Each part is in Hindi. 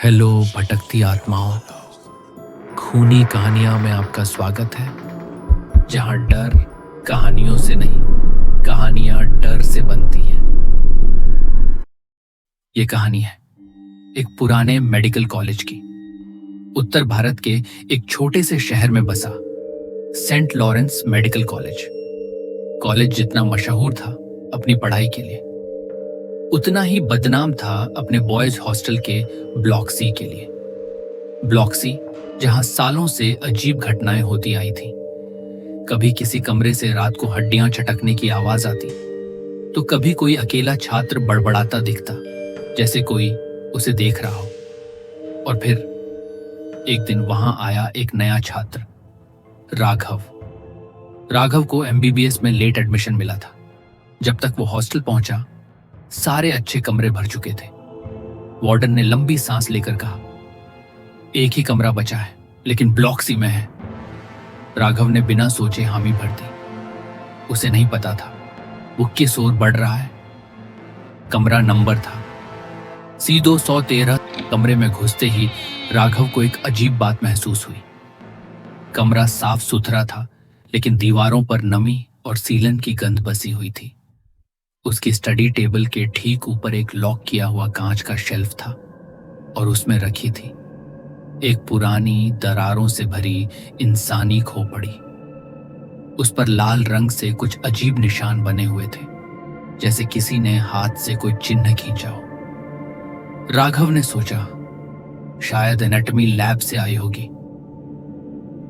हेलो भटकती आत्माओं, खूनी कहानियां में आपका स्वागत है। जहां डर कहानियों से नहीं, कहानियां डर से बनती हैं। ये कहानी है एक पुराने मेडिकल कॉलेज की। उत्तर भारत के एक छोटे से शहर में बसा Saint Lawrence Medical College. College जितना मशहूर था अपनी पढ़ाई के लिए, उतना ही बदनाम था अपने बॉयज हॉस्टल के ब्लॉक सी के लिए। ब्लॉक सी जहां सालों से अजीब घटनाएं होती आई थी। कभी किसी कमरे से रात को हड्डियां चटकने की आवाज आती, तो कभी कोई अकेला छात्र बड़बड़ाता दिखता, जैसे कोई उसे देख रहा हो। और फिर एक दिन वहां आया एक नया छात्र, राघव। राघव को एमबीबीएस में लेट एडमिशन मिला था। जब तक वो हॉस्टल पहुंचा, सारे अच्छे कमरे भर चुके थे। वार्डन ने लंबी सांस लेकर कहा, एक ही कमरा बचा है, लेकिन ब्लॉक सी में है। राघव ने बिना सोचे हामी भर दी। उसे नहीं पता था वो किस ओर बढ़ रहा है। कमरा नंबर था C213। कमरे में घुसते ही राघव को एक अजीब बात महसूस हुई। कमरा साफ सुथरा था, लेकिन दीवारों पर नमी और सीलन की गंध बसी हुई थी। उसकी स्टडी टेबल के ठीक ऊपर एक लॉक किया हुआ कांच का शेल्फ था और उसमें रखी थी एक पुरानी दरारों से भरी इंसानी खोपड़ी। उस पर लाल रंग से कुछ अजीब निशान बने हुए थे, जैसे किसी ने हाथ से कोई चिन्ह खींचा हो। राघव ने सोचा, शायद एनाटॉमी लैब से आई होगी।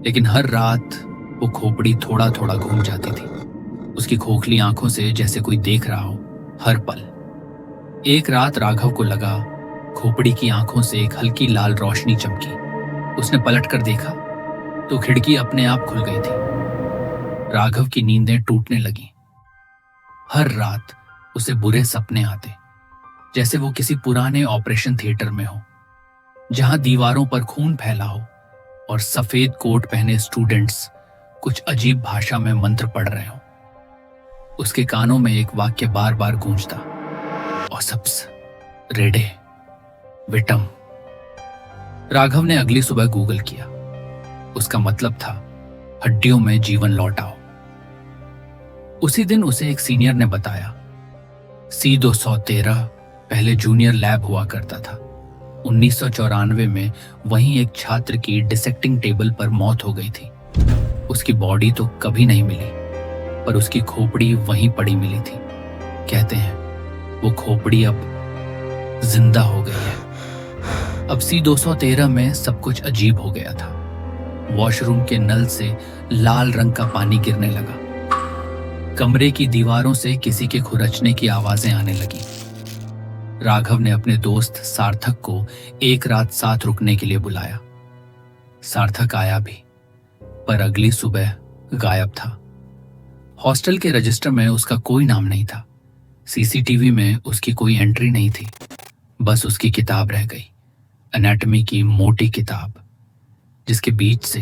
लेकिन हर रात वो खोपड़ी थोड़ा थोड़ा घूम जाती थी, उसकी खोखली आंखों से जैसे कोई देख रहा हो हर पल। एक रात राघव को लगा खोपड़ी की आंखों से एक हल्की लाल रोशनी चमकी। उसने पलट कर देखा तो खिड़की अपने आप खुल गई थी। राघव की नींदें टूटने लगीं। हर रात उसे बुरे सपने आते, जैसे वो किसी पुराने ऑपरेशन थिएटर में हो, जहां दीवारों पर खून फैला हो और सफेद कोट पहने स्टूडेंट्स कुछ अजीब भाषा में मंत्र पढ़ रहे हो। उसके कानों में एक वाक्य बार बार गूंजता, ऑसप्स रेडे विटम। राघव ने अगली सुबह गूगल किया। उसका मतलब था हड्डियों में जीवन लौट आओ। उसी दिन उसे एक सीनियर ने बताया, C213 पहले जूनियर लैब हुआ करता था। 1994 में वहीं एक छात्र की डिसेक्टिंग टेबल पर मौत हो गई थी। उसकी बॉडी तो कभी नहीं मिली, पर उसकी खोपड़ी वहीं पड़ी मिली थी। कहते हैं वो खोपड़ी अब जिंदा हो गई है। अब C213 में सब कुछ अजीब हो गया था। वॉशरूम के नल से लाल रंग का पानी गिरने लगा। कमरे की दीवारों से किसी के खुरचने की आवाजें आने लगी। राघव ने अपने दोस्त सार्थक को एक रात साथ रुकने के लिए बुलाया। सार्थक आया भी, पर अगली सुबह गायब था। हॉस्टल के रजिस्टर में उसका कोई नाम नहीं था। सीसीटीवी में उसकी कोई एंट्री नहीं थी। बस उसकी किताब रह गई, एनाटॉमी की मोटी किताब, जिसके बीच से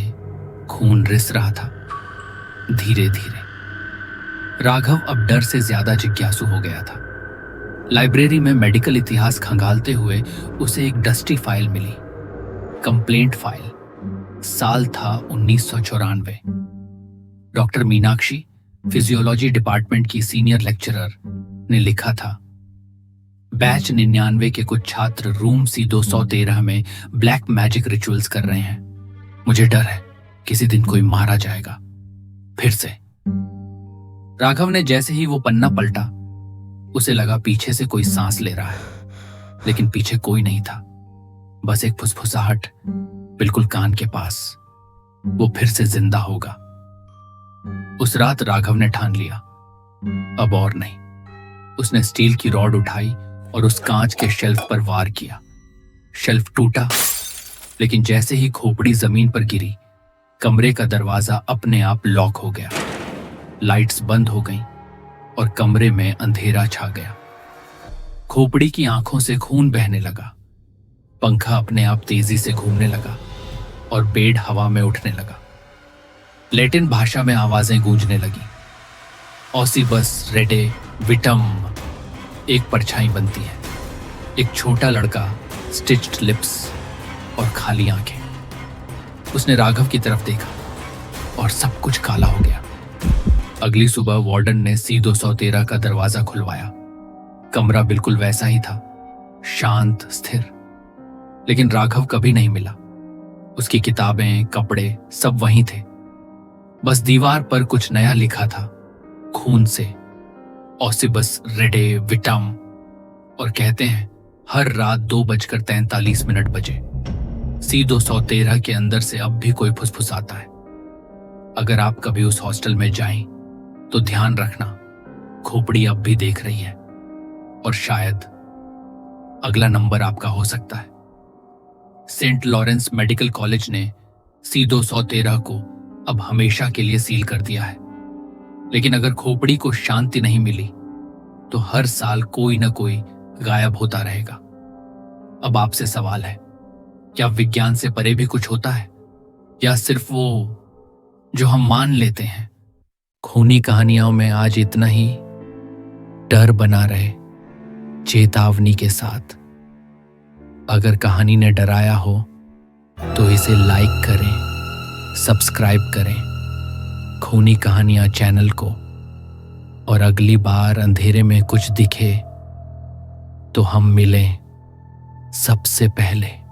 खून रिस रहा था धीरे धीरे। राघव अब डर से ज्यादा जिज्ञासु हो गया था। लाइब्रेरी में मेडिकल इतिहास खंगालते हुए उसे एक डस्टी फाइल मिली, कंप्लेंट फाइल। साल था 1994। डॉक्टर मीनाक्षी, फिजियोलॉजी डिपार्टमेंट की सीनियर लेक्चरर, ने लिखा था, बैच 99 के कुछ छात्र रूम C213 में ब्लैक मैजिक रिचुअल्स कर रहे हैं। मुझे डर है किसी दिन कोई मारा जाएगा फिर से। राघव ने जैसे ही वो पन्ना पलटा, उसे लगा पीछे से कोई सांस ले रहा है, लेकिन पीछे कोई नहीं था। बस एक फुसफुसाहट बिल्कुल कान के पास। वो फिर से जिंदा होगा। उस रात राघव ने ठान लिया, अब और नहीं। उसने स्टील की रॉड उठाई और उस कांच के शेल्फ पर वार किया। शेल्फ टूटा, लेकिन जैसे ही खोपड़ी जमीन पर गिरी, कमरे का दरवाजा अपने आप लॉक हो गया। लाइट्स बंद हो गईं और कमरे में अंधेरा छा गया। खोपड़ी की आंखों से खून बहने लगा। पंखा अपने आप तेजी से घूमने लगा और बेड हवा में उठने लगा। लैटिन भाषा में आवाजें गूंजने लगी, ऑसिबस रेडे विटम। एक परछाई बनती है। एक छोटा लड़का स्टिच्ड लिप्स, और खाली आंखें। उसने राघव की तरफ देखा और सब कुछ काला हो गया। अगली सुबह वार्डन ने C213 का दरवाजा खुलवाया। कमरा बिल्कुल वैसा ही था, शांत, स्थिर। लेकिन राघव कभी नहीं मिला। उसकी किताबें, कपड़े सब वहीं थे। बस दीवार पर कुछ नया लिखा था, खून से, ऑसिबस रेडे विटम। और कहते हैं हर रात 2:43 बजे C213 के अंदर से अब भी कोई फुसफुसाता है। अगर आप कभी उस हॉस्टल में जाएं तो ध्यान रखना, खोपड़ी अब भी देख रही है और शायद अगला नंबर आपका हो सकता है। सेंट लॉरेंस मेडिकल कॉलेज ने C213 को अब हमेशा के लिए सील कर दिया है। लेकिन अगर खोपड़ी को शांति नहीं मिली तो हर साल कोई ना कोई गायब होता रहेगा। अब आपसे सवाल है, क्या विज्ञान से परे भी कुछ होता है, या सिर्फ वो जो हम मान लेते हैं? खूनी कहानियों में आज इतना ही। डर बना रहे चेतावनी के साथ। अगर कहानी ने डराया हो तो इसे लाइक करें, सब्सक्राइब करें खूनी कहानियां चैनल को। और अगली बार अंधेरे में कुछ दिखे तो हम मिलें सबसे पहले।